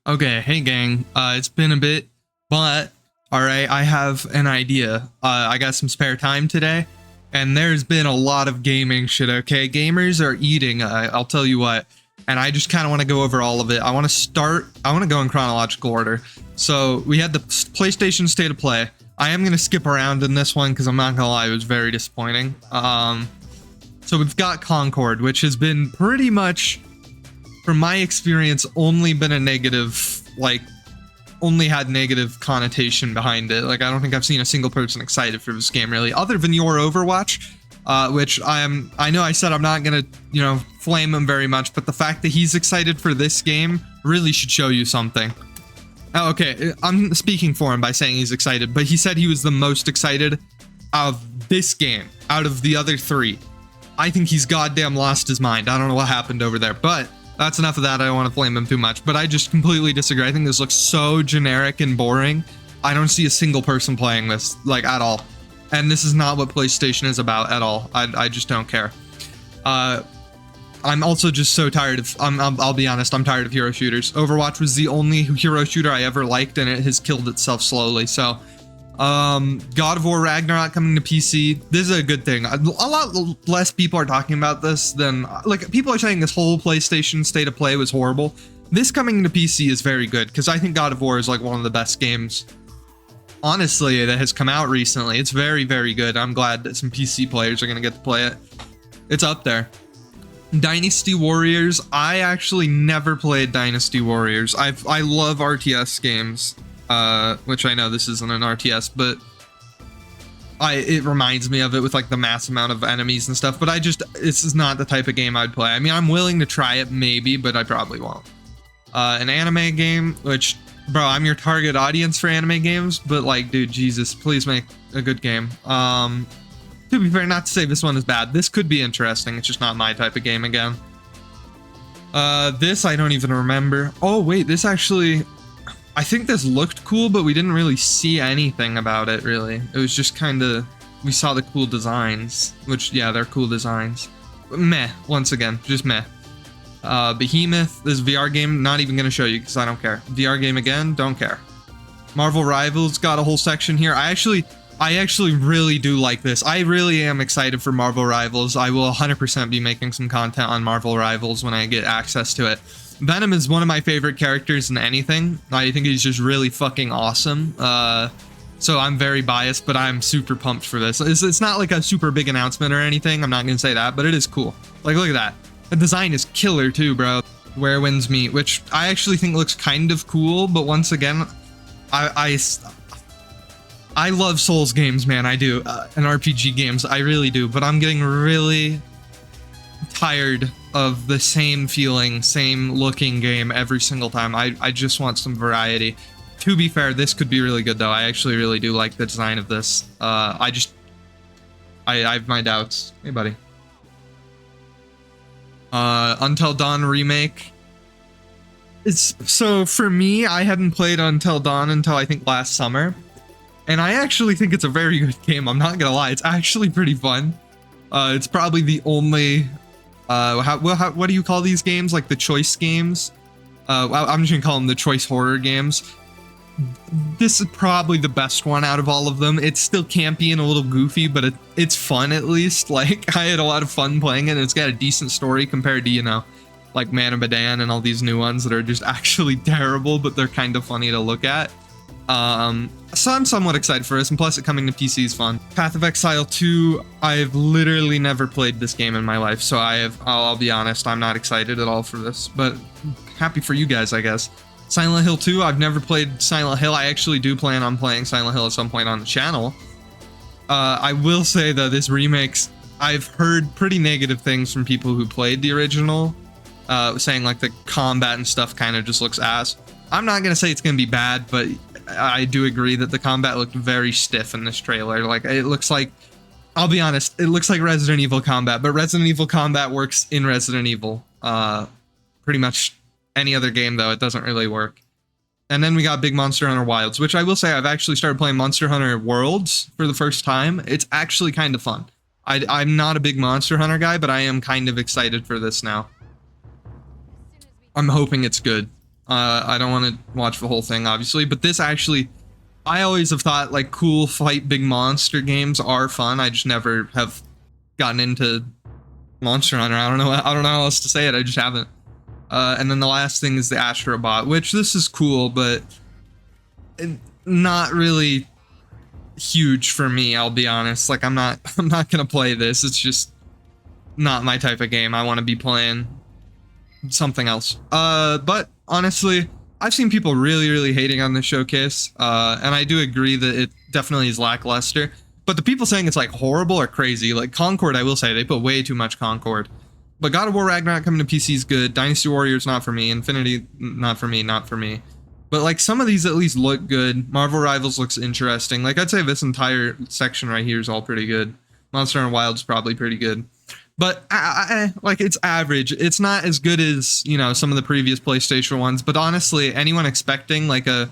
Okay, hey gang. It's been a bit, but all right, I have an idea. I got some spare time today, and there's been a lot of gaming shit. Okay, gamers are eating. I'll tell you what. And I just kind of want to go over all of it. I want to go in chronological order. So we had the PlayStation State of Play. I am gonna skip around in this one because I'm not gonna lie, it was very disappointing. So we've got Concord, which has been pretty much, from my experience, only been a negative, only had negative connotation behind it. Like, I don't think I've seen a single person excited for this game, really, other than your Overwatch, which I know I said I'm not gonna, flame him very much, but the fact that he's excited for this game really should show you something. Oh, okay, I'm speaking for him by saying he's excited, but he said he was the most excited of this game out of the other three. I think he's goddamn lost his mind. I don't know what happened over there, but that's enough of that. I don't want to flame him too much, but I just completely disagree. I think this looks so generic and boring. I don't see a single person playing this, like, at all. And this is not what PlayStation is about at all. I just don't care. I'm also just so tired of, I'll be honest, I'm tired of hero shooters. Overwatch was the only hero shooter I ever liked, and it has killed itself slowly. So, God of War Ragnarok coming to PC. This is a good thing. A lot less people are talking about this than, like, people are saying this whole PlayStation State of Play was horrible. This coming to PC is very good, because I think God of War is like one of the best games, honestly, that has come out recently. It's very, very good. I'm glad that some PC players are going to get to play it. It's up there. Dynasty Warriors. I actually never played Dynasty Warriors. I love RTS games. Which I know this isn't an RTS, but it reminds me of it with, like, the mass amount of enemies and stuff, but this is not the type of game I'd play. I mean, I'm willing to try it maybe, but I probably won't. An anime game, which, bro, I'm your target audience for anime games, but, like, dude, Jesus, please make a good game. To be fair, not to say this one is bad. This could be interesting. It's just not my type of game again. This I don't even remember. Oh, wait, this actually, I think this looked cool, but we didn't really see anything about it, really. It was just kind of, we saw the cool designs, which, yeah, they're cool designs. But meh, once again, just meh. Behemoth, this VR game, not even going to show you because I don't care. VR game again, don't care. Marvel Rivals got a whole section here. I actually really do like this. I really am excited for Marvel Rivals. I will 100% be making some content on Marvel Rivals when I get access to it. Venom is one of my favorite characters in anything. I think he's just really fucking awesome. So I'm very biased, but I'm super pumped for this. It's not like a super big announcement or anything. I'm not going to say that, but it is cool. Like, look at that. The design is killer too, bro. Where Winds Meet, which I actually think looks kind of cool, but once again, I love Souls games, man. I do. And RPG games, I really do. But I'm getting really tired of the same feeling, same looking game every single time. I just want some variety. To be fair, this could be really good, though. I actually really do like the design of this. I have my doubts. Hey, buddy. Until Dawn remake. So for me, I hadn't played Until Dawn until I think last summer. And I actually think it's a very good game. I'm not gonna lie, it's actually pretty fun. It's probably the only, what do you call these games? Like the choice games? I'm just gonna call them the choice horror games. This is probably the best one out of all of them. It's still campy and a little goofy, but it's fun at least. Like, I had a lot of fun playing it, and it's got a decent story compared to, like Man of Medan and all these new ones that are just actually terrible, but they're kind of funny to look at. So I'm somewhat excited for this, and plus it coming to PC is fun. Path of Exile 2, I've literally never played this game in my life, so I'll be honest, I'm not excited at all for this, but happy for you guys, I guess. Silent Hill 2, I've never played Silent Hill. I actually do plan on playing Silent Hill at some point on the channel. I will say, though, this remakes, I've heard pretty negative things from people who played the original, saying, like, the combat and stuff kind of just looks ass. I'm not going to say it's going to be bad, but I do agree that the combat looked very stiff in this trailer. Like, it looks like, I'll be honest, it looks like Resident Evil combat, but Resident Evil combat works in Resident Evil. Pretty much any other game, though, it doesn't really work. And then we got Big Monster Hunter Wilds, which I will say I've actually started playing Monster Hunter Worlds for the first time. It's actually kind of fun. I'm not a big Monster Hunter guy, but I am kind of excited for this now. I'm hoping it's good. I don't want to watch the whole thing, obviously, but this actually, I always have thought like cool fight big monster games are fun. I just never have gotten into Monster Hunter. I don't know how else to say it. I just haven't. And then the last thing is the Astrobot, which this is cool, but not really huge for me. I'll be honest. Like I'm not gonna play this. It's just not my type of game. I want to be playing something else. But honestly, I've seen people really hating on this showcase, and I do agree that it definitely is lackluster. But the people saying it's like horrible are crazy. Like Concord, I will say they put way too much Concord. But God of War Ragnarok coming to PC is good. Dynasty Warriors not for me. Infinity not for me. But like some of these at least look good. Marvel Rivals looks interesting. Like I'd say this entire section right here is all pretty good. Monster Hunter Wild's probably pretty good. But like it's average. It's not as good as, you know, some of the previous PlayStation ones. But honestly, anyone expecting like a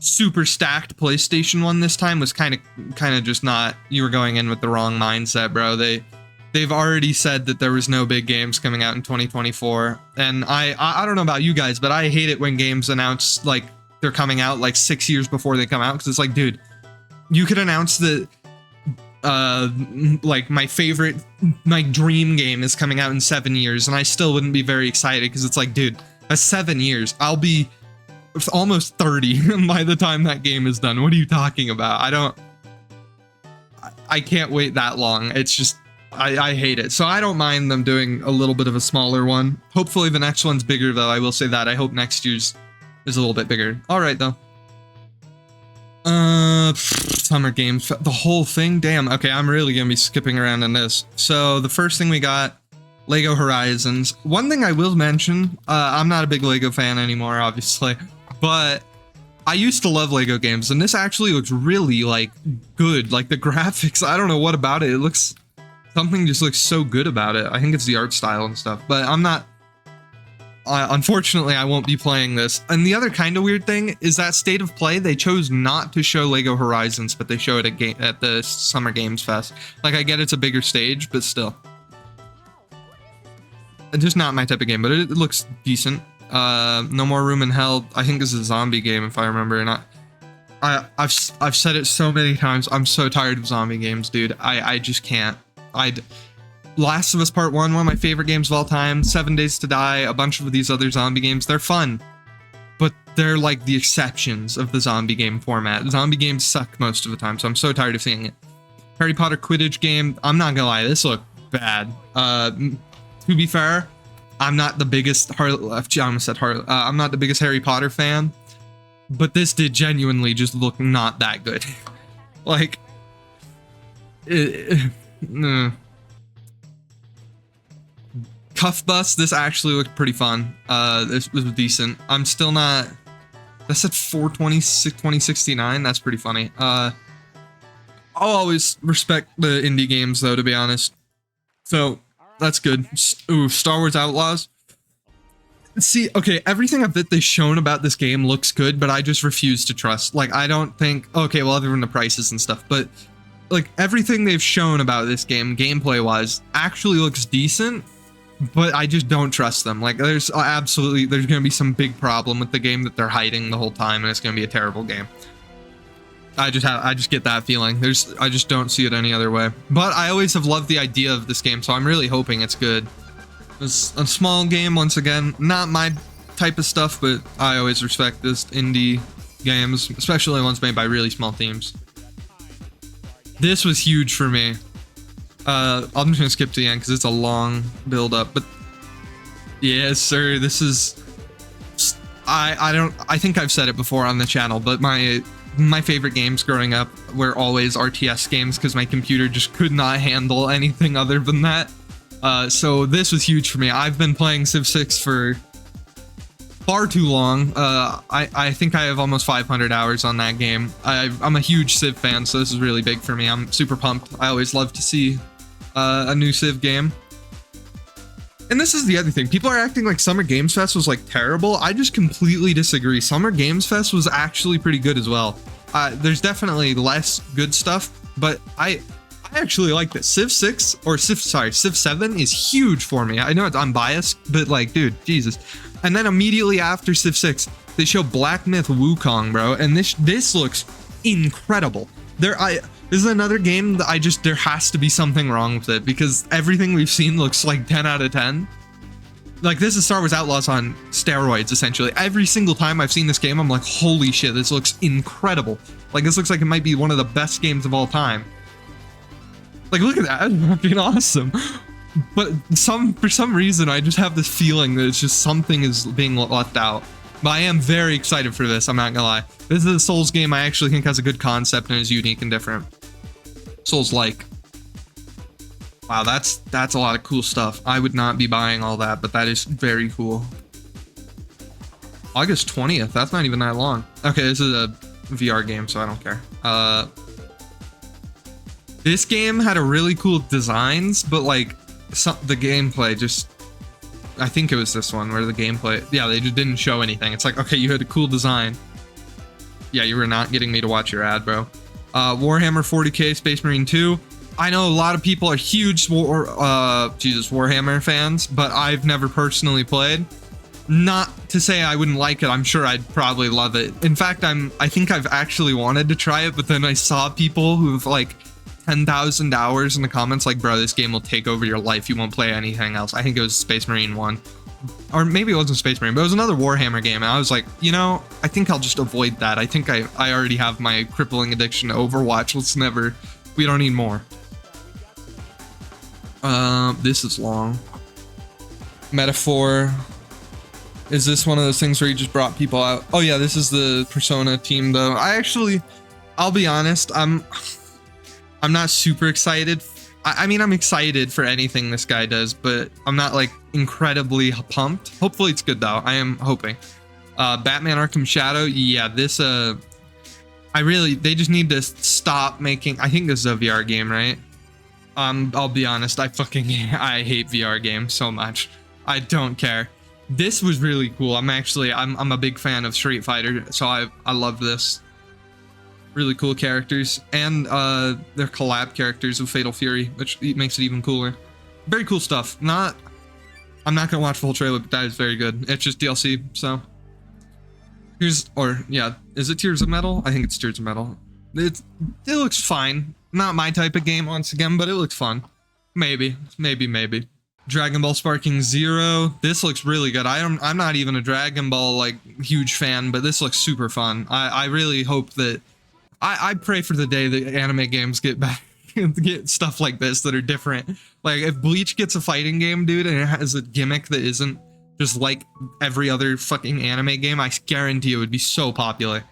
super stacked PlayStation one this time was kind of just not. You were going in with the wrong mindset, bro. They've already said that there was no big games coming out in 2024, and I don't know about you guys, but I hate it when games announce like they're coming out like 6 years before they come out, because it's like, dude, you could announce that like my dream game is coming out in 7 years, and I still wouldn't be very excited, because it's like, dude, that's 7 years. I'll be almost 30 by the time that game is done. What are you talking about? I can't wait that long. It's just I hate it. So I don't mind them doing a little bit of a smaller one. Hopefully the next one's bigger, though. I will say that. I hope next year's is a little bit bigger. All right, though. Summer games, the whole thing. Damn. Okay, I'm really gonna be skipping around in this. So the first thing we got, Lego Horizons. One thing I will mention, I'm not a big Lego fan anymore, obviously, but I used to love Lego games, and this actually looks really like good. Like the graphics, I don't know what about it. It looks, something just looks so good about it. I think it's the art style and stuff, but I'm not. Unfortunately, I won't be playing this. And the other kind of weird thing is that State of Play, they chose not to show Lego Horizons, but they show it at the Summer Games Fest. Like, I get it's a bigger stage, but still. It's just not my type of game, but it looks decent. No More Room in Hell, I think this is a zombie game, if I remember. And I've said it so many times, I'm so tired of zombie games, dude. I just can't. Last of Us Part 1, one of my favorite games of all time. 7 Days to Die, a bunch of these other zombie games. They're fun, but they're like the exceptions of the zombie game format. Zombie games suck most of the time, so I'm so tired of seeing it. Harry Potter Quidditch game, I'm not gonna lie, this looked bad. To be fair, I'm not the biggest I'm not the biggest Harry Potter fan, but this did genuinely just look not that good. Like, Cuff Bus, this actually looked pretty fun. This was decent. I'm still not. That's at 2069. That's pretty funny. I'll always respect the indie games, though, to be honest. So that's good. Ooh, Star Wars Outlaws. See, okay, everything that they've shown about this game looks good, but I just refuse to trust. Like, I don't think. Okay, well, other than the prices and stuff, but like everything they've shown about this game, gameplay-wise, actually looks decent. But I just don't trust them. Like, there's gonna be some big problem with the game that they're hiding the whole time, and it's gonna be a terrible game. I just get that feeling. I just don't see it any other way. But I always have loved the idea of this game, so I'm really hoping it's good. It's a small game, once again, not my type of stuff, but I always respect this indie games, especially ones made by really small teams. This was huge for me. I'm just gonna skip to the end because it's a long build up, but yes, sir, this is, I think I've said it before on the channel, but my favorite games growing up were always RTS games because my computer just could not handle anything other than that. So this was huge for me. I've been playing Civ 6 for far too long. I think I have almost 500 hours on that game. I'm a huge Civ fan, so this is really big for me. I'm super pumped. I always love to see a new Civ game. And this is the other thing. People are acting like Summer Games Fest was like terrible. I just completely disagree. Summer Games Fest was actually pretty good as well. There's definitely less good stuff, but I actually like this. Civ 7 is huge for me. I know I'm biased, but like, dude, Jesus. And then immediately after Civ 6, they show Black Myth Wukong, bro. And this looks incredible. This is another game that there has to be something wrong with it, because everything we've seen looks like 10 out of 10. Like, this is Star Wars Outlaws on steroids, essentially. Every single time I've seen this game, I'm like, holy shit, this looks incredible. Like, this looks like it might be one of the best games of all time. Like, look at that. It's fucking awesome. But for some reason, I just have this feeling that it's just something is being left out. But I am very excited for this, I'm not gonna lie. This is a Souls game I actually think has a good concept and is unique and different. Souls-like. Wow, that's a lot of cool stuff. I would not be buying all that, but that is very cool. August 20th, that's not even that long. Okay, this is a VR game, so I don't care. This game had a really cool designs, but like the gameplay just, I think it was this one where the gameplay, yeah, they just didn't show anything. It's like, okay, you had a cool design. Yeah, you were not getting me to watch your ad, bro. Warhammer 40k Space Marine 2. I know a lot of people are huge Warhammer fans, but I've never personally played. Not to say I wouldn't like it, I'm sure I'd probably love it. In fact, I think I've actually wanted to try it, but then I saw people who've like 10,000 hours in the comments like, bro, this game will take over your life, you won't play anything else. I think it was Space Marine 1. Or maybe it wasn't Space Marine, but it was another Warhammer game, and I was like, you know, I think I'll just avoid that. I think I already have my crippling addiction to Overwatch. We don't need more. This is long. Metaphor. Is this one of those things where you just brought people out? Oh yeah, this is the Persona team though. I'll be honest, I'm not super excited. I mean, I'm excited for anything this guy does, but I'm not like incredibly pumped. Hopefully it's good though. I am hoping. Batman Arkham Shadow. Yeah, this, they just need to stop making, I think this is a VR game, right? I'll be honest, I hate VR games so much. I don't care. This was really cool. I'm a big fan of Street Fighter, so I love this. Really cool characters, and they're collab characters of Fatal Fury, which makes it even cooler. Very cool stuff. I'm not gonna watch the whole trailer, but that is very good. It's just DLC, so is it Tears of Metal? I think it's Tears of Metal. It looks fine. Not my type of game once again, but it looks fun. Maybe. Dragon Ball Sparking Zero. This looks really good. I'm not even a Dragon Ball like huge fan, but this looks super fun. I really hope that I pray for the day that anime games get back get stuff like this that are different. Like if Bleach gets a fighting game, dude, and it has a gimmick that isn't just like every other fucking anime game, I guarantee it would be so popular.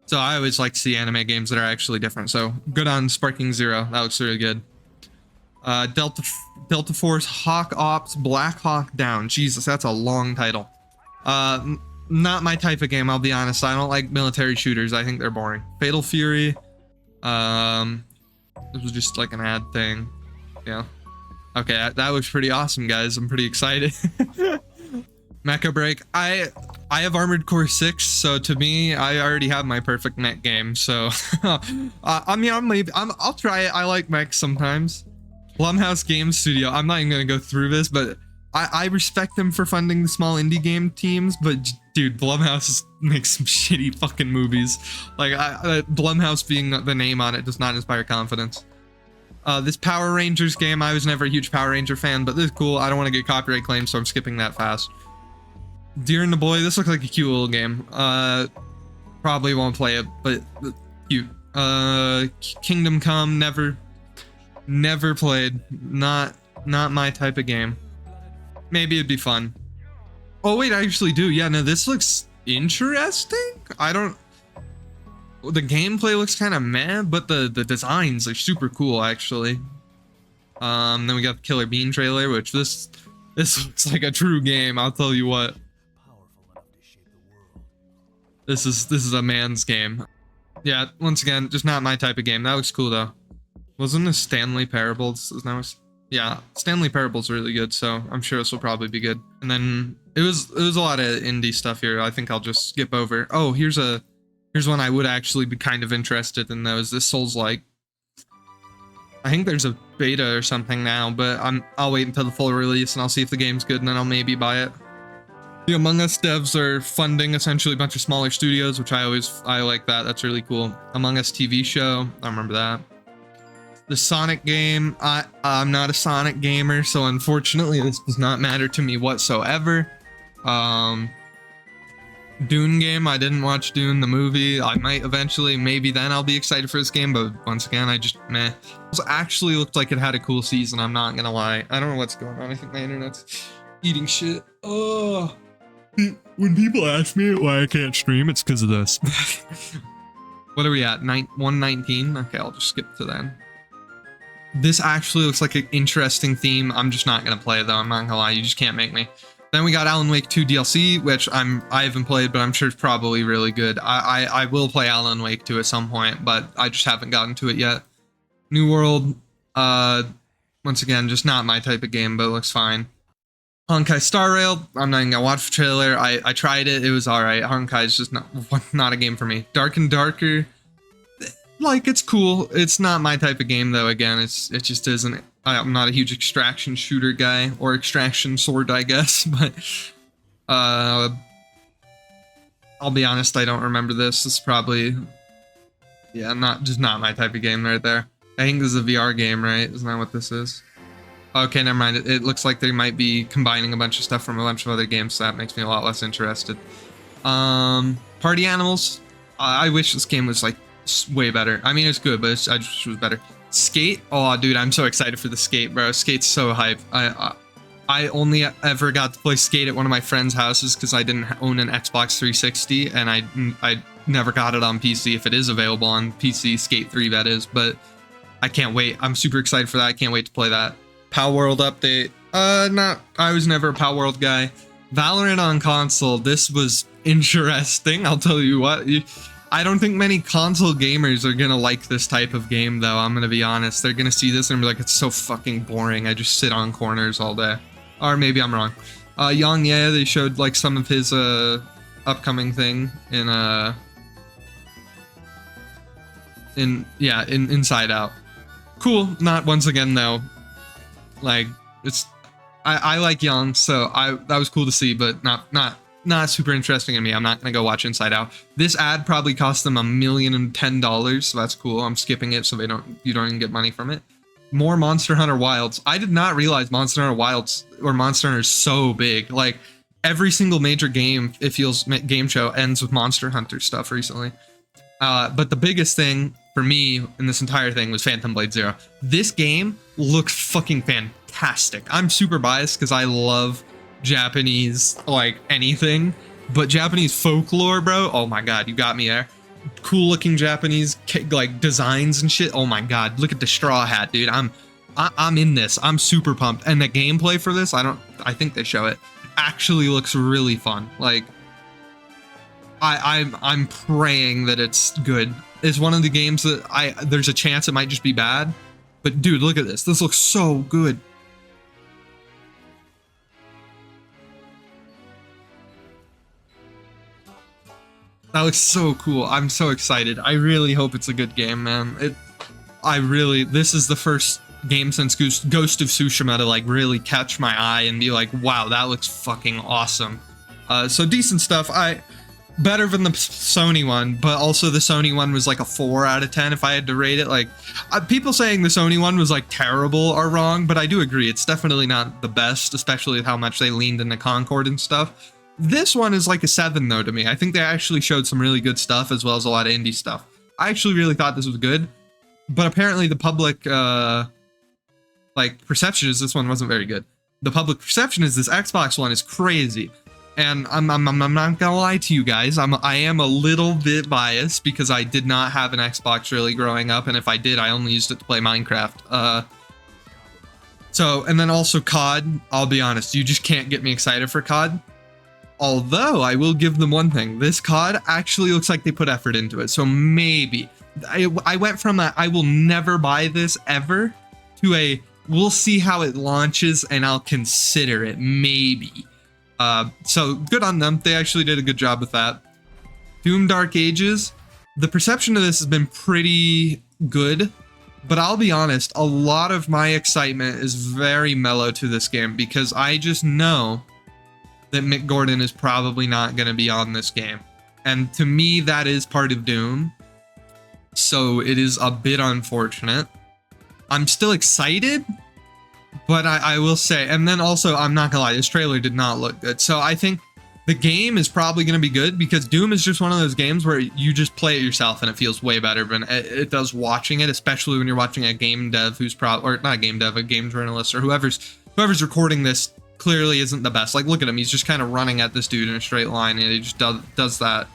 So I always like to see anime games that are actually different. So good on Sparking Zero. That looks really good. Delta Force Hawk Ops Black Hawk Down. Jesus, that's a long title. Not my type of game, I'll be honest. I don't like military shooters. I think they're boring. Fatal Fury. This was just like an ad thing. Yeah. Okay, that looks pretty awesome, guys. I'm pretty excited. Mecha Break. I have Armored Core 6, so to me, I already have my perfect mech game. So, I mean, I'll try it. I like mechs sometimes. Blumhouse Game Studio. I'm not even gonna go through this, but I respect them for funding the small indie game teams. But dude, Blumhouse makes some shitty fucking movies. Like Blumhouse being the name on it does not inspire confidence. This Power Rangers game, I was never a huge Power Ranger fan, but this is cool. I don't want to get copyright claims, so I'm skipping that fast. Deer and the Boy, this looks like a cute little game. Probably won't play it, but cute. Kingdom Come, never played. Not my type of game. Maybe it'd be fun. Oh wait, I actually do. Yeah, no, this looks interesting. The gameplay looks kind of meh, but the designs are super cool actually. Then we got the Killer Bean trailer, which this looks like a true game, I'll tell you what. This is a man's game. Yeah, once again, just not my type of game. That looks cool though. Wasn't this Stanley Parables? Yeah, Stanley Parables are really good, so I'm sure this will probably be good. And then it was a lot of indie stuff here. I think I'll just skip over. Oh, here's one I would actually be kind of interested in though, is this Souls-like. I think there's a beta or something now, but I'll wait until the full release and I'll see if the game's good and then I'll maybe buy it. The Among Us devs are funding essentially a bunch of smaller studios, which I like that. That's really cool. Among Us TV show, I remember that. The Sonic game, I'm not a Sonic gamer, so unfortunately this does not matter to me whatsoever. Dune game, I didn't watch Dune the movie. I might eventually, maybe then I'll be excited for this game, but once again, I just meh. It actually looked like it had a cool season, I'm not gonna lie. I don't know what's going on. I think my internet's eating shit. Oh. When people ask me why I can't stream, it's because of this. What are we at? 119? Okay, I'll just skip to then. This actually looks like an interesting theme. I'm just not gonna play it though, I'm not gonna lie, you just can't make me. Then we got Alan Wake 2 DLC, which I haven't played, but I'm sure it's probably really good. I will play Alan Wake 2 at some point, but I just haven't gotten to it yet. New World, once again, just not my type of game, but it looks fine. Honkai Star Rail, I'm not even gonna watch the trailer. I tried it, it was alright. Honkai is just not a game for me. Dark and Darker, like, it's cool. It's not my type of game though, again, it just isn't. I'm not a huge extraction shooter guy, or extraction sword, I guess, but I'll be honest, I don't remember this. It's probably, yeah, just not my type of game right there. I think this is a VR game, right? Isn't that what this is? Okay, never mind. It looks like they might be combining a bunch of stuff from a bunch of other games, so that makes me a lot less interested. Party Animals. I wish this game was like way better. I mean, it's good, but I just was better. Skate. Oh, dude, I'm so excited for the Skate, bro. Skate's so hype. I only ever got to play Skate at one of my friends' houses because I didn't own an Xbox 360, and I never got it on PC. If it is available on PC, Skate 3 that is, but I can't wait. I'm super excited for that. I can't wait to play that. Power World update. I was never a Power World guy. Valorant on console. This was interesting. I'll tell you what. I don't think many console gamers are gonna like this type of game, though. I'm gonna be honest. They're gonna see this and be like, it's so fucking boring. I just sit on corners all day. Or maybe I'm wrong. Yang Ye, they showed like some of his upcoming thing in Inside Out. Cool. Not once again though. Like, it's I like Young, so that was cool to see, but not super interesting in me. I'm not gonna go watch Inside Out. This ad probably cost them $1,010, so that's cool. I'm skipping it so you don't even get money from it. More Monster Hunter Wilds. I did not realize Monster Hunter Wilds or Monster Hunter is so big. Like, every single major game, it feels, game show ends with Monster Hunter stuff recently. But the biggest thing for me in this entire thing was Phantom Blade Zero. This game looks fucking fantastic. I'm super biased because I love Japanese, like, anything, but Japanese folklore, bro, oh my god, you got me there. Cool looking Japanese like designs and shit. Oh my god, look at the straw hat, dude. I'm in this. I'm super pumped. And the gameplay for this, I think they show it, actually looks really fun. Like, I'm praying that it's good. It's one of the games that there's a chance it might just be bad, but dude, look at this. This looks so good. That looks so cool. I'm so excited. I really hope it's a good game, man. This is the first game since Ghost of Tsushima to like really catch my eye and be like, wow, that looks fucking awesome. So decent stuff. Better than the Sony one, but also the Sony one was like a 4 out of 10 if I had to rate it. Like, people saying the Sony one was like terrible are wrong, but I do agree. It's definitely not the best, especially with how much they leaned into Concord and stuff. This one is like a 7 though to me. I think they actually showed some really good stuff as well as a lot of indie stuff. I actually really thought this was good, but apparently the public like perception is this one wasn't very good. The public perception is this Xbox one is crazy. And I'm not gonna lie to you guys, I am a little bit biased because I did not have an Xbox really growing up, and if I did, I only used it to play Minecraft. And then also COD, I'll be honest, you just can't get me excited for COD. Although, I will give them one thing. This COD actually looks like they put effort into it. So maybe. I went from a, I will never buy this ever, to a, we'll see how it launches and I'll consider it, maybe. So good on them. They actually did a good job with that. Doom Dark Ages. The perception of this has been pretty good. But I'll be honest, a lot of my excitement is very mellow to this game because I just know that Mick Gordon is probably not going to be on this game. And to me, that is part of Doom. So it is a bit unfortunate. I'm still excited, but I will say, and then also, I'm not gonna lie, this trailer did not look good. So I think the game is probably gonna be good, because Doom is just one of those games where you just play it yourself and it feels way better than it does watching it, especially when you're watching a game dev who's or not a game dev, a game journalist, or whoever's recording this clearly isn't the best. Like, look at him, he's just kind of running at this dude in a straight line, and he just does that.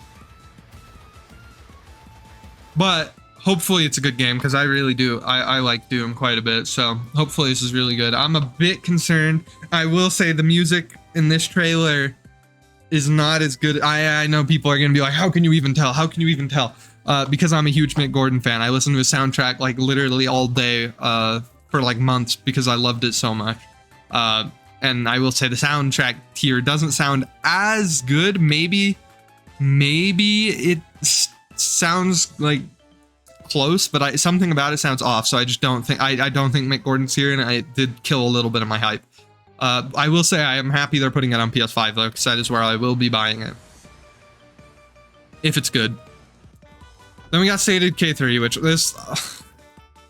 But hopefully it's a good game, because I really do. I like Doom quite a bit, so hopefully this is really good. I'm a bit concerned. I will say the music in this trailer is not as good. I know people are going to be like, how can you even tell? How can you even tell? Because I'm a huge Mick Gordon fan. I listened to his soundtrack like literally all day for like months, because I loved it so much. And I will say the soundtrack here doesn't sound as good. Maybe it sounds like close, but something about it sounds off. So I just don't think I don't think Mick Gordon's here, and it did kill a little bit of my hype. I will say I am happy they're putting it on PS5 though, because that is where I will be buying it if it's good. Then we got Stated K3, which this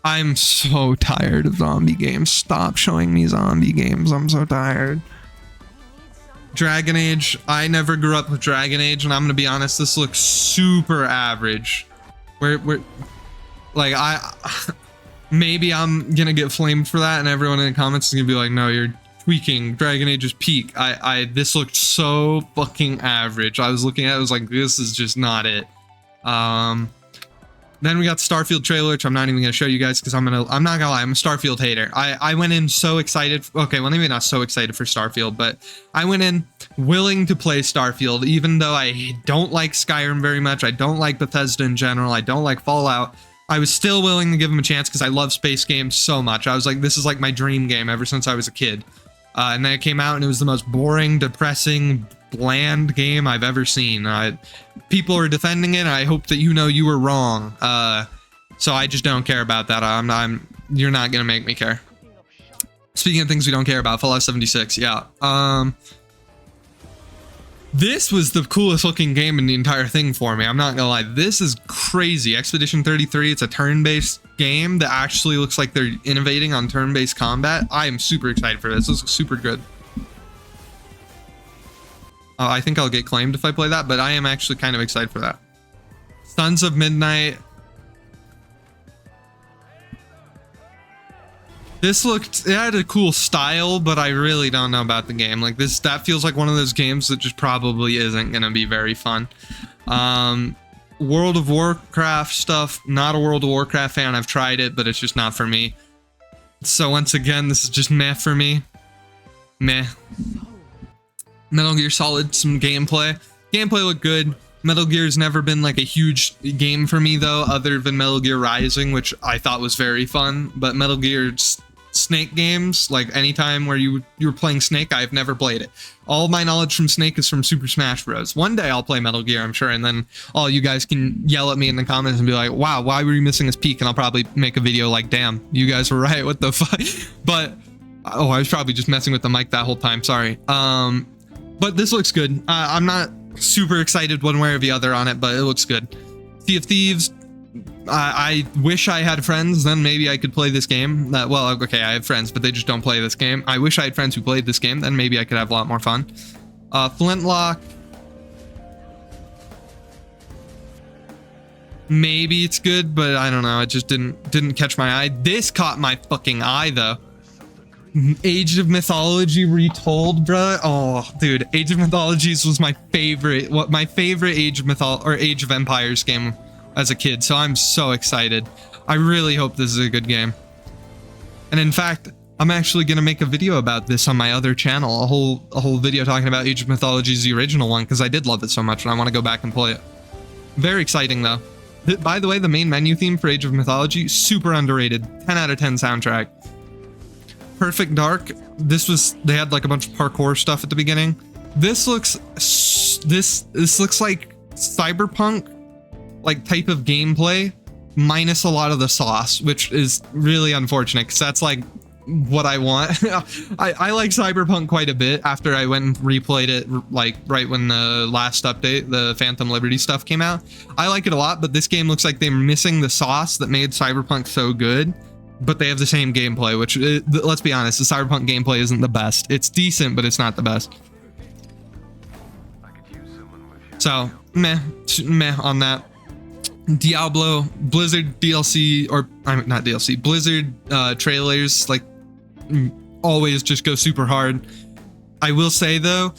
I'm so tired of zombie games. Stop showing me zombie games. I'm so tired. Dragon Age. I never grew up with Dragon Age, and I'm gonna be honest, this looks super average. We're like, maybe I'm gonna get flamed for that, and everyone in the comments is gonna be like, no, you're tweaking. Dragon Age is peak. This looked so fucking average. I was looking at it, I was like, this is just not it. Then we got the Starfield trailer, which I'm not even gonna show you guys, because I'm not gonna lie, I'm a Starfield hater. I went in so excited. Okay, well, maybe not so excited for Starfield, but I went in willing to play Starfield, even though I don't like Skyrim very much. I don't like Bethesda in general. I don't like Fallout. I was still willing to give them a chance, because I love space games so much. I was like, this is like my dream game ever since I was a kid. And then it came out, and it was the most boring, depressing, bland game I've ever seen. People are defending it, and I hope that you were wrong. So I just don't care about that. You're not gonna make me care. Speaking of things we don't care about, Fallout 76, yeah. This was the coolest looking game in the entire thing for me. I'm not gonna lie, this is crazy. Expedition 33, it's a turn-based game that actually looks like they're innovating on turn-based combat. I am super excited for this. This looks super good. I think I'll get claimed if I play that, but I am actually kind of excited for that. Sons of Midnight. It had a cool style, but I really don't know about the game. Like that feels like one of those games that just probably isn't going to be very fun. World of Warcraft stuff, not a World of Warcraft fan. I've tried it, but it's just not for me. So once again, this is just meh for me. Meh. Metal Gear Solid, some gameplay. Gameplay looked good. Metal Gear's never been like a huge game for me though, other than Metal Gear Rising, which I thought was very fun. But Metal Gear's Snake games, like anytime where you were playing Snake, I've never played it. All my knowledge from Snake is from Super Smash Bros. One day I'll play Metal Gear, I'm sure, and then all you guys can yell at me in the comments and be like, wow, why were you missing this peak? And I'll probably make a video like, damn, you guys were right, what the fuck? But, oh, I was probably just messing with the mic that whole time, sorry. But this looks good. I'm not super excited one way or the other on it, but it looks good. Sea of Thieves, I wish I had friends, then maybe I could play this game. Well, okay, I have friends, but they just don't play this game. I wish I had friends who played this game, then maybe I could have a lot more fun. Flintlock. Maybe it's good, but I don't know. It just didn't catch my eye. This caught my fucking eye, though. Age of Mythology Retold, bruh. Oh, dude, Age of Mythologies was my favorite. My favorite Age of Empires game as a kid. So I'm so excited. I really hope this is a good game. And in fact, I'm actually gonna make a video about this on my other channel. A whole video talking about Age of Mythologies, the original one, because I did love it so much, and I want to go back and play it. Very exciting though. By the way, the main menu theme for Age of Mythology, super underrated. 10 out of 10 soundtrack. Perfect Dark. They had like a bunch of parkour stuff at the beginning. This looks like Cyberpunk like type of gameplay minus a lot of the sauce, which is really unfortunate because that's like what I want. I like Cyberpunk quite a bit after I went and replayed it, like right when the last update, the Phantom Liberty stuff came out. I like it a lot, but this game looks like they're missing the sauce that made Cyberpunk so good, but they have the same gameplay, which, let's be honest, the Cyberpunk gameplay isn't the best. It's decent, but it's not the best. So, meh on that. Diablo, Blizzard DLC, or not DLC, Blizzard trailers, like, always just go super hard. I will say though,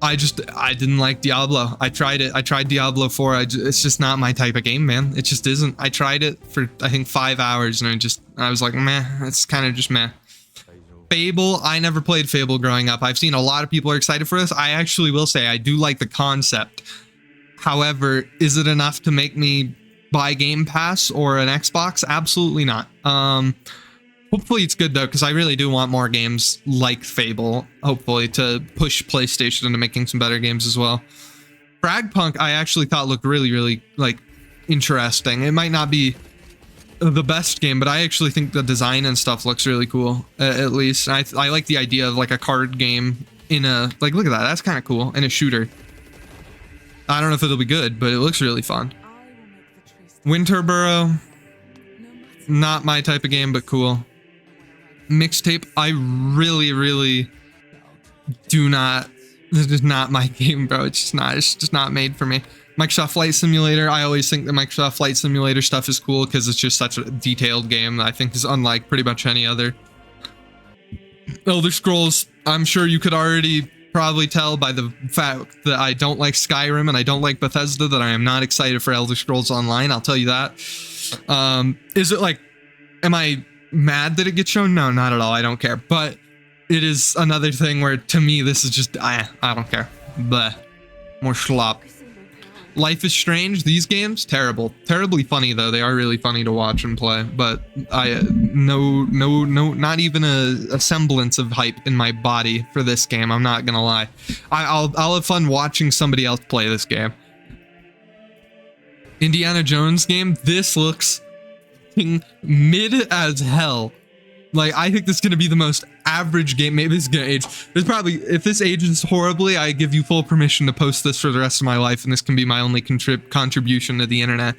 I didn't like Diablo. I tried it. I tried Diablo 4. It's just not my type of game, man. It just isn't. I tried it for, I think, 5 hours, and I was like, meh. It's kind of just meh. Fable, I never played Fable growing up. I've seen a lot of people are excited for this. I actually will say I do like the concept. However, is it enough to make me buy Game Pass or an Xbox? Absolutely not. Hopefully it's good though, because I really do want more games like Fable, hopefully, to push PlayStation into making some better games as well. Fragpunk, I actually thought looked really, like, interesting. It might not be the best game, but I actually think the design and stuff looks really cool, at least. I like the idea of like a card game in a, like, look at that. That's kind of cool. In a shooter. I don't know if it'll be good, but it looks really fun. Winterboro, not my type of game, but cool. Mixtape, I really do not. This is not my game, bro. It's just not made for me. Microsoft Flight Simulator, I always think the Microsoft Flight Simulator stuff is cool because it's just such a detailed game that I think is unlike pretty much any other. Elder Scrolls, I'm sure you could already probably tell by the fact that I don't like Skyrim and I don't like Bethesda that I am not excited for Elder Scrolls Online. I'll tell you that. Is it like, am I mad that it gets shown? No, not at all. I don't care. But it is another thing where, to me, this is just, I don't care. Bleh. More schlop. Life is Strange, these games, terribly funny though. They are really funny to watch and play, but no, not even a semblance of hype in my body for this game. I'm not gonna lie. I'll have fun watching somebody else play this game. Indiana Jones game, this looks mid as hell. Like, I think this is going to be the most average game. Maybe this is going to age. There's probably, if this ages horribly, I give you full permission to post this for the rest of my life, and this can be my only contribution to the internet.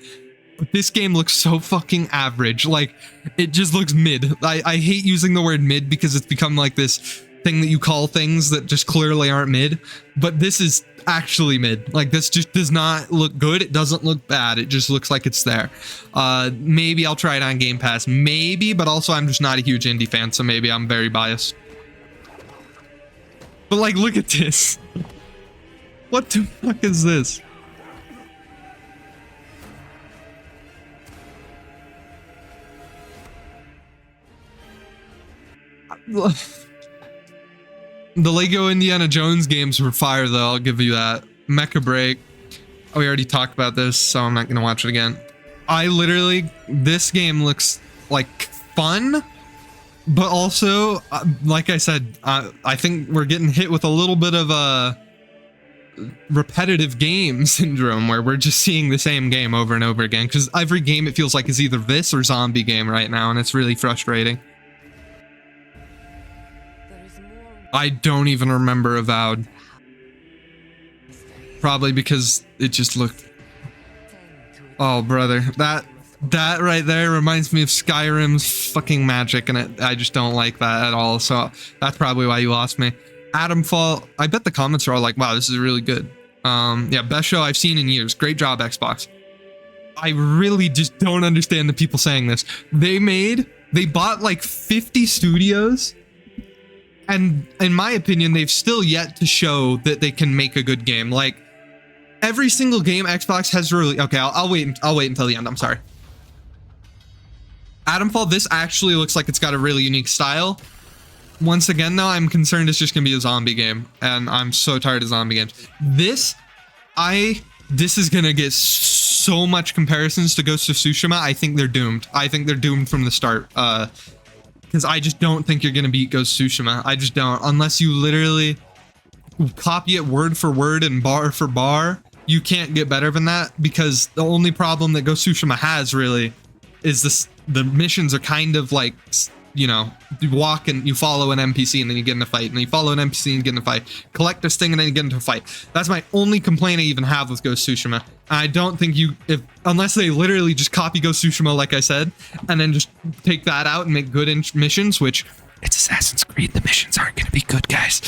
But this game looks so fucking average. Like, it just looks mid. I hate using the word mid because it's become like this thing that you call things that just clearly aren't mid. But this is actually mid. Like, this just does not look good. It doesn't look bad. It just looks like it's there. Maybe I'll try it on Game Pass. Maybe, but also I'm just not a huge indie fan, so maybe I'm very biased. But like, look at this. What the fuck is this? The Lego Indiana Jones games were fire though, I'll give you that. Mecha Break. Oh, we already talked about this, so I'm not gonna watch it again. This game looks like fun, but also, like I said, I think we're getting hit with a little bit of a repetitive game syndrome where we're just seeing the same game over and over again, because every game it feels like is either this or zombie game right now, and it's really frustrating. I don't even remember Avowed. Probably because it just looked... Oh, brother. That right there reminds me of Skyrim's fucking magic, and I just don't like that at all, so that's probably why you lost me. Atomfall, I bet the comments are all like, wow, this is really good. Yeah, best show I've seen in years. Great job, Xbox. I really just don't understand the people saying this. They bought like 50 studios, and in my opinion, they've still yet to show that they can make a good game. Like, every single game Xbox has really... Okay, I'll wait until the end. I'm sorry. Atomfall, this actually looks like it's got a really unique style. Once again, though, I'm concerned it's just gonna be a zombie game, and I'm so tired of zombie games. This is gonna get so much comparisons to Ghost of Tsushima. I think they're doomed. I think they're doomed from the start. Because I just don't think you're gonna beat Ghost of Tsushima. I just don't. Unless you literally copy it word for word and bar for bar, you can't get better than that, because the only problem that Ghost of Tsushima has really is the missions are kind of like you know, you walk and you follow an NPC and then you get in a fight, and then you follow an NPC and you get in a fight, collect this thing and then you get into a fight. That's my only complaint I even have with Ghost of Tsushima. I don't think unless they literally just copy Ghost of Tsushima, like I said, and then just take that out and make good missions, which it's Assassin's Creed, the missions aren't going to be good, guys.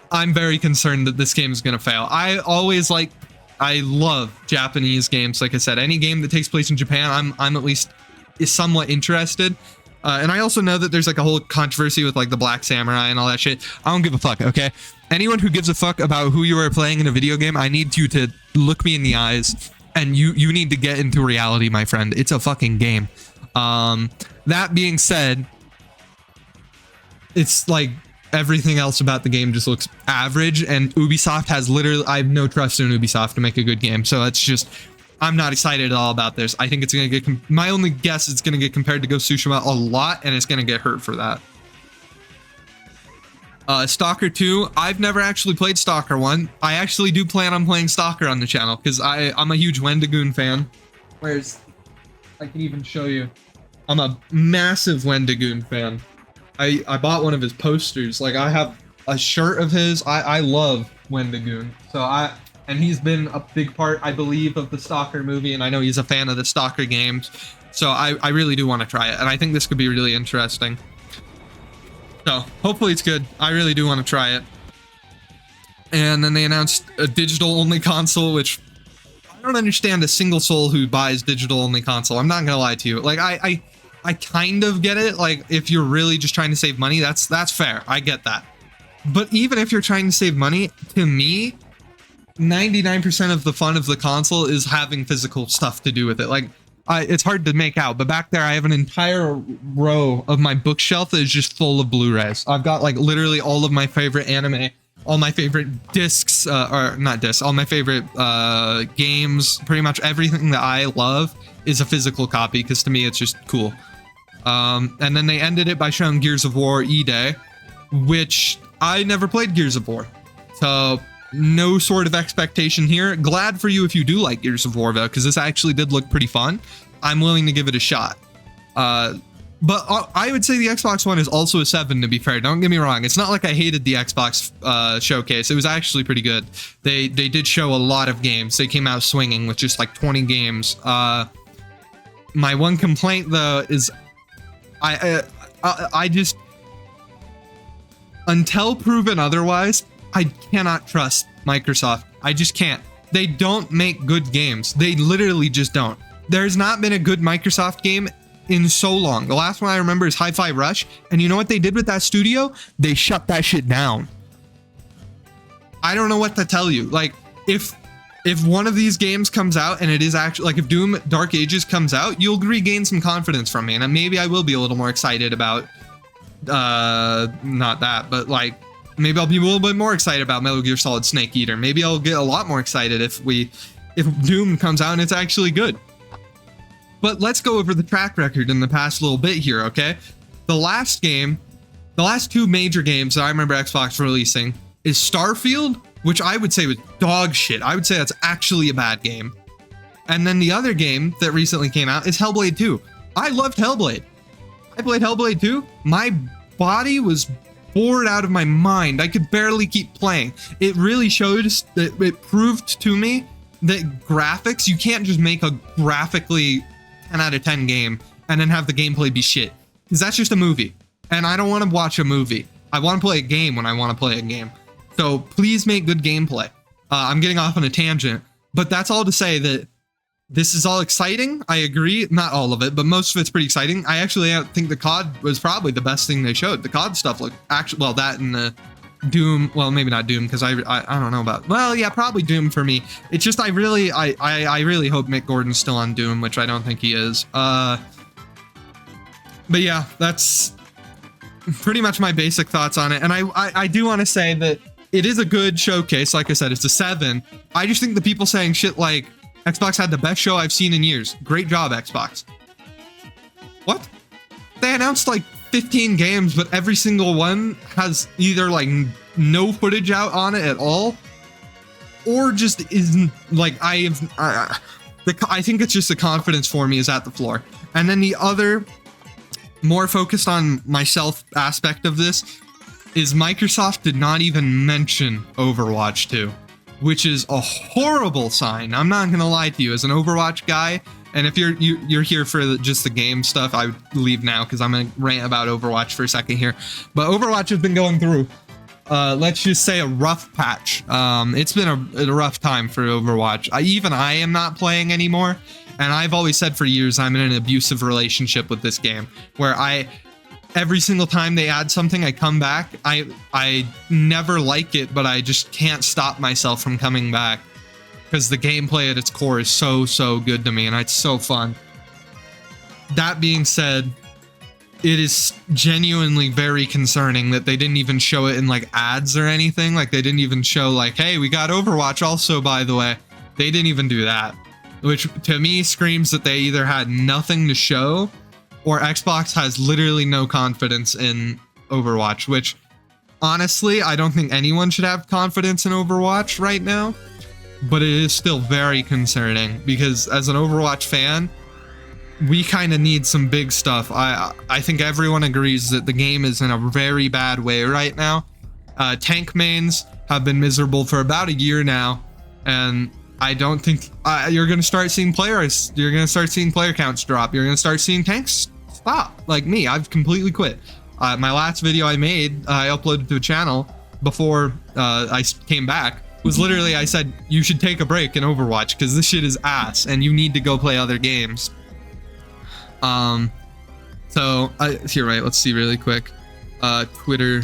I'm very concerned that this game is going to fail. I love Japanese games. Like I said, any game that takes place in Japan, I'm at least is somewhat interested. And I also know that there's like a whole controversy with like the Black Samurai and all that shit. I don't give a fuck, okay? Anyone who gives a fuck about who you are playing in a video game, I need you to look me in the eyes, and you need to get into reality, my friend. It's a fucking game. That being said, it's like everything else about the game just looks average, and Ubisoft has literally, I have no trust in Ubisoft to make a good game. So it's just, I'm not excited at all about this. I think it's going to get, my only guess, it's going to get compared to Ghost of Tsushima a lot, and it's going to get hurt for that. Stalker 2, I've never actually played Stalker 1. I actually do plan on playing Stalker on the channel, because I'm a huge Wendigoon fan. Whereas, I can even show you, I'm a massive Wendigoon fan. I bought one of his posters. Like, I have a shirt of his. I love Wendigoon. And he's been a big part, I believe, of the Stalker movie, and I know he's a fan of the Stalker games. So I really do want to try it, and I think this could be really interesting. So hopefully it's good. I really do want to try it. And then they announced a digital-only console, which I don't understand a single soul who buys digital-only console. I'm not gonna lie to you. Like, I kind of get it. Like, if you're really just trying to save money, that's fair. I get that. But even if you're trying to save money, to me, 99% of the fun of the console is having physical stuff to do with it. Like, it's hard to make out, but back there I have an entire row of my bookshelf that is just full of Blu-rays. I've got like literally all of my favorite anime, all my favorite discs, or not discs, all my favorite games. Pretty much everything that I love is a physical copy, because to me it's just cool. And then they ended it by showing Gears of War E-Day, which I never played Gears of War, so no sort of expectation here. Glad for you if you do like Gears of War, though, because this actually did look pretty fun. I'm willing to give it a shot. But I would say the Xbox One is also a 7, to be fair. Don't get me wrong. It's not like I hated the Xbox showcase. It was actually pretty good. They did show a lot of games. They came out swinging with just like 20 games. My one complaint, though, is I just, until proven otherwise, I cannot trust Microsoft. I just can't. They don't make good games. They literally just don't. There's not been a good Microsoft game in so long. The last one I remember is Hi-Fi Rush, and you know what they did with that studio? They shut that shit down. I don't know what to tell you. Like, if one of these games comes out and it is actually, like, if Doom Dark Ages comes out, you'll regain some confidence from me, and maybe I will be a little more excited about, not that, but like, maybe I'll be a little bit more excited about Metal Gear Solid Snake Eater. Maybe I'll get a lot more excited if Doom comes out and it's actually good. But let's go over the track record in the past little bit here, okay? The last two major games that I remember Xbox releasing is Starfield, which I would say was dog shit. I would say that's actually a bad game. And then the other game that recently came out is Hellblade 2. I loved Hellblade. I played Hellblade 2. My body was bored out of my mind. I could barely keep playing. It really showed that, it proved to me that graphics, you can't just make a graphically 10 out of 10 game and then have the gameplay be shit, because that's just a movie, and I don't want to watch a movie. I want to play a game when I want to play a game. So please make good gameplay. I'm getting off on a tangent, but that's all to say that this is all exciting. I agree. Not all of it, but most of it's pretty exciting. I actually think the COD was probably the best thing they showed. The COD stuff looked actually, well, that and the Doom, well, maybe not Doom, because I don't know about, well, yeah, probably Doom for me. It's just I really hope Mick Gordon's still on Doom, which I don't think he is. But yeah, that's pretty much my basic thoughts on it. And I do want to say that it is a good showcase. Like I said, it's a 7. I just think the people saying shit like Xbox had the best show I've seen in years. Great job, Xbox. What? They announced like 15 games, but every single one has either like no footage out on it at all, or just isn't, like, I think it's just the confidence for me is at the floor. And then the other more focused on myself aspect of this is Microsoft did not even mention Overwatch 2, which is a horrible sign. I'm not gonna lie to you, as an Overwatch guy, and if you're here for just the game stuff, I would leave now because I'm gonna rant about Overwatch for a second here. But Overwatch has been going through, let's just say, a rough patch. It's been a rough time for Overwatch. I am not playing anymore, and I've always said for years I'm in an abusive relationship with this game, where every single time they add something, I come back. I never like it, but I just can't stop myself from coming back because the gameplay at its core is so good to me, and it's so fun. That being said, it is genuinely very concerning that they didn't even show it in like ads or anything. Like they didn't even show like, hey, we got Overwatch also, by the way. They didn't even do that, which to me screams that they either had nothing to show or Xbox has literally no confidence in Overwatch, which honestly, I don't think anyone should have confidence in Overwatch right now, but it is still very concerning because as an Overwatch fan, we kind of need some big stuff. I think everyone agrees that the game is in a very bad way right now. Tank mains have been miserable for about a year now, and I don't think you're going to start seeing players. You're going to start seeing player counts drop. You're going to start seeing tanks stop. Like me, I've completely quit. My last video I made, I uploaded to a channel before I came back, was literally, I said, you should take a break in Overwatch because this shit is ass and you need to go play other games. Here, right, let's see really quick. Twitter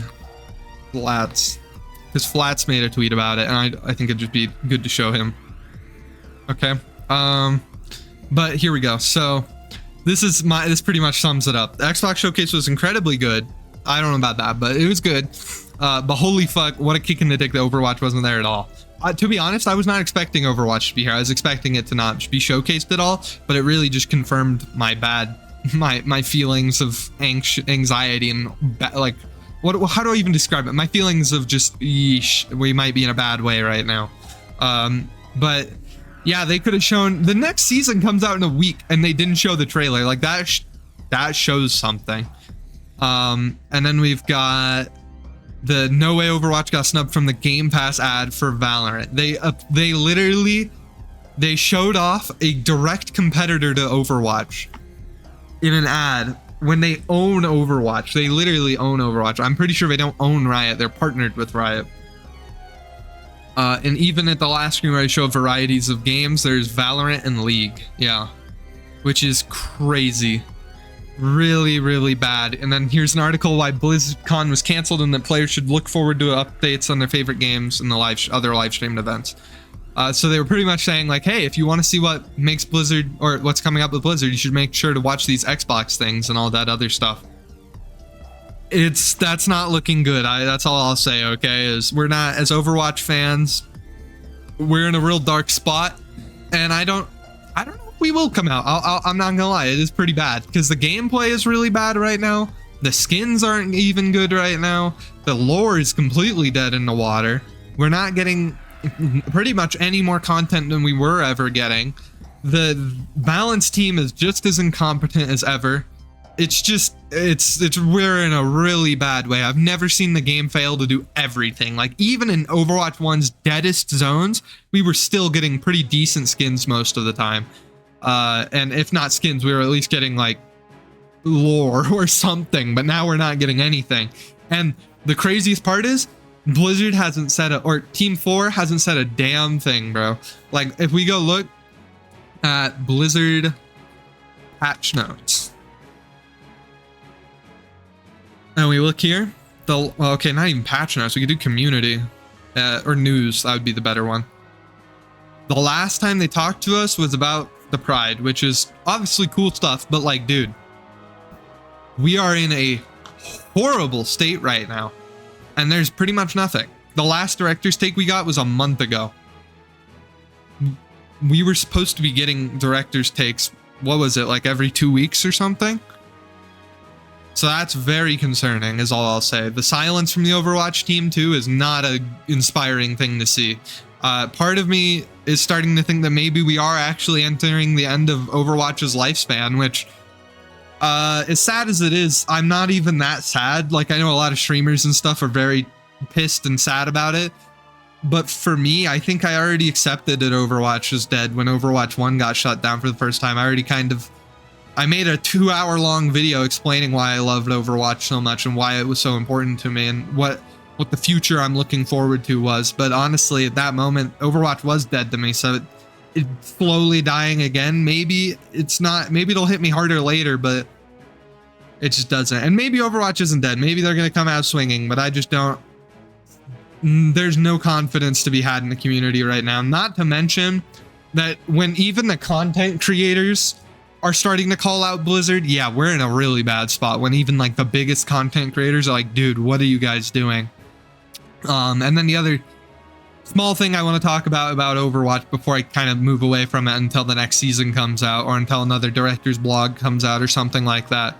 Flats, because Flats made a tweet about it, and I think it'd just be good to show him. Okay, but here we go. So this pretty much sums it up. The Xbox Showcase was incredibly good. I don't know about that, but it was good. But holy fuck, what a kick in the dick that Overwatch wasn't there at all. To be honest, I was not expecting Overwatch to be here. I was expecting it to not be showcased at all, but it really just confirmed my feelings of anxiety and like, how do I even describe it? My feelings of just, yeesh, we might be in a bad way right now. But yeah, they could have shown, the next season comes out in a week and they didn't show the trailer. Like that shows something. And then we've got the No Way Overwatch got snubbed from the Game Pass ad for Valorant. They literally showed off a direct competitor to Overwatch in an ad when they own Overwatch. They literally own Overwatch. I'm pretty sure they don't own Riot. They're partnered with Riot. And even at the last screen where I show varieties of games, there's Valorant and League. Yeah, which is crazy. Really bad. And then here's an article why BlizzCon was canceled and that players should look forward to updates on their favorite games and the other live streamed events. So they were pretty much saying like, hey, if you want to see what makes Blizzard or what's coming up with Blizzard, you should make sure to watch these Xbox things and all that other stuff. That's not looking good. That's all I'll say. Okay, is we're not, as Overwatch fans, we're in a real dark spot, and I don't know if we will come out. I'm not gonna lie, it is pretty bad because the gameplay is really bad right now. The skins aren't even good right now. The lore is completely dead in the water. We're not getting pretty much any more content than we were ever getting. The balance team is just as incompetent as ever. We're in a really bad way. I've never seen the game fail to do everything. Like even in Overwatch 1's deadest zones, we were still getting pretty decent skins most of the time. And if not skins, we were at least getting like lore or something, but now we're not getting anything. And the craziest part is Blizzard hasn't said or Team 4 hasn't said a damn thing, bro. Like if we go look at Blizzard patch notes and we look here, okay, not even patch notes, we could do community or news. That would be the better one. The last time they talked to us was about the Pride, which is obviously cool stuff, but like, dude, we are in a horrible state right now, and there's pretty much nothing. The last director's take we got was a month ago. We were supposed to be getting director's takes, what was it, like every 2 weeks or something? So that's very concerning, is all I'll say. The silence from the Overwatch team too is not an inspiring thing to see. Part of me is starting to think that maybe we are actually entering the end of Overwatch's lifespan, which As sad as it is, I'm not even that sad. Like, I know a lot of streamers and stuff are very pissed and sad about it. But for me, I think I already accepted that Overwatch was dead when Overwatch 1 got shut down for the first time. I made a 2-hour-long video explaining why I loved Overwatch so much and why it was so important to me and what the future I'm looking forward to was. But honestly, at that moment, Overwatch was dead to me. So it's slowly dying again. Maybe it's not, maybe it'll hit me harder later, but it just doesn't. And maybe Overwatch isn't dead. Maybe they're going to come out swinging, but I just don't. There's no confidence to be had in the community right now. Not to mention that when even the content creators are starting to call out Blizzard, yeah, we're in a really bad spot. When even like the biggest content creators are like, dude, what are you guys doing? And then the other small thing I want to talk about Overwatch before I kind of move away from it until the next season comes out or until another director's blog comes out or something like that,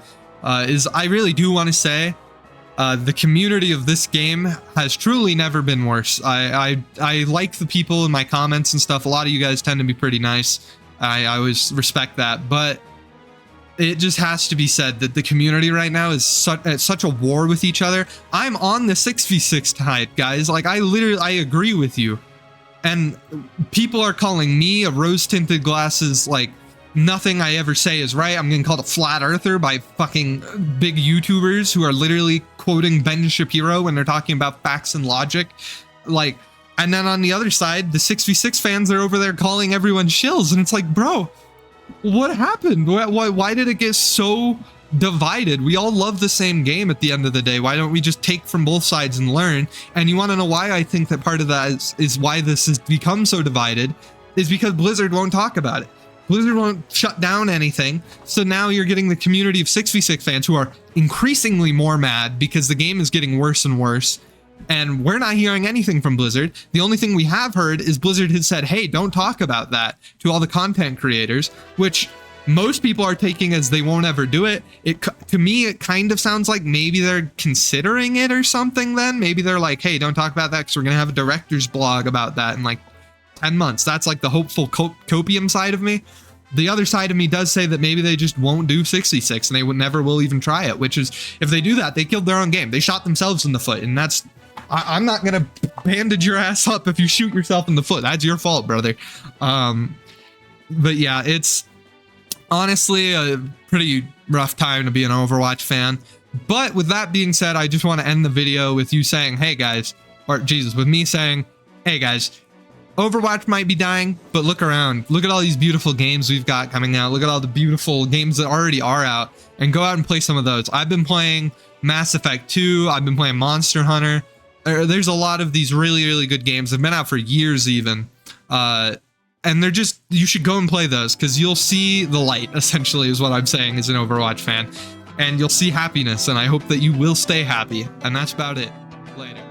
is I really do want to say the community of this game has truly never been worse. I like the people in my comments and stuff. A lot of you guys tend to be pretty nice. I always respect that, but it just has to be said that the community right now is at such a war with each other. I'm on the 6v6 tide, guys. Like, I agree with you. And people are calling me a rose-tinted glasses, like, nothing I ever say is right. I'm getting called a flat earther by fucking big YouTubers who are literally quoting Ben Shapiro when they're talking about facts and logic. Like, and then on the other side, the 6v6 fans are over there calling everyone shills. And it's like, bro, what happened? Why did it get so divided? We all love the same game at the end of the day. Why don't we just take from both sides and learn? And you want to know why I think that part of that is why this has become so divided, is because Blizzard won't talk about it. Blizzard won't shut down anything. So now you're getting the community of 6v6 fans who are increasingly more mad because the game is getting worse and worse. And we're not hearing anything from Blizzard. The only thing we have heard is Blizzard has said, hey, don't talk about that to all the content creators, which most people are taking as they won't ever do it. To me, it kind of sounds like maybe they're considering it or something then. Maybe they're like, hey, don't talk about that because we're going to have a director's blog about that in like 10 months. That's like the hopeful copium side of me. The other side of me does say that maybe they just won't do 66 and they never will even try it, which is, if they do that, they killed their own game. They shot themselves in the foot, and that's, I'm not going to bandage your ass up if you shoot yourself in the foot. That's your fault, brother. But yeah, it's honestly a pretty rough time to be an Overwatch fan. But with that being said, I just want to end the video with you saying, hey guys, or Jesus, with me saying, hey guys, Overwatch might be dying, but look around. Look at all these beautiful games we've got coming out. Look at all the beautiful games that already are out, and go out and play some of those. I've been playing Mass Effect 2. I've been playing Monster Hunter. There's a lot of these really, really good games. They've been out for years even. And they're just, you should go and play those because you'll see the light, essentially, is what I'm saying as an Overwatch fan. And you'll see happiness, and I hope that you will stay happy. And that's about it. Later.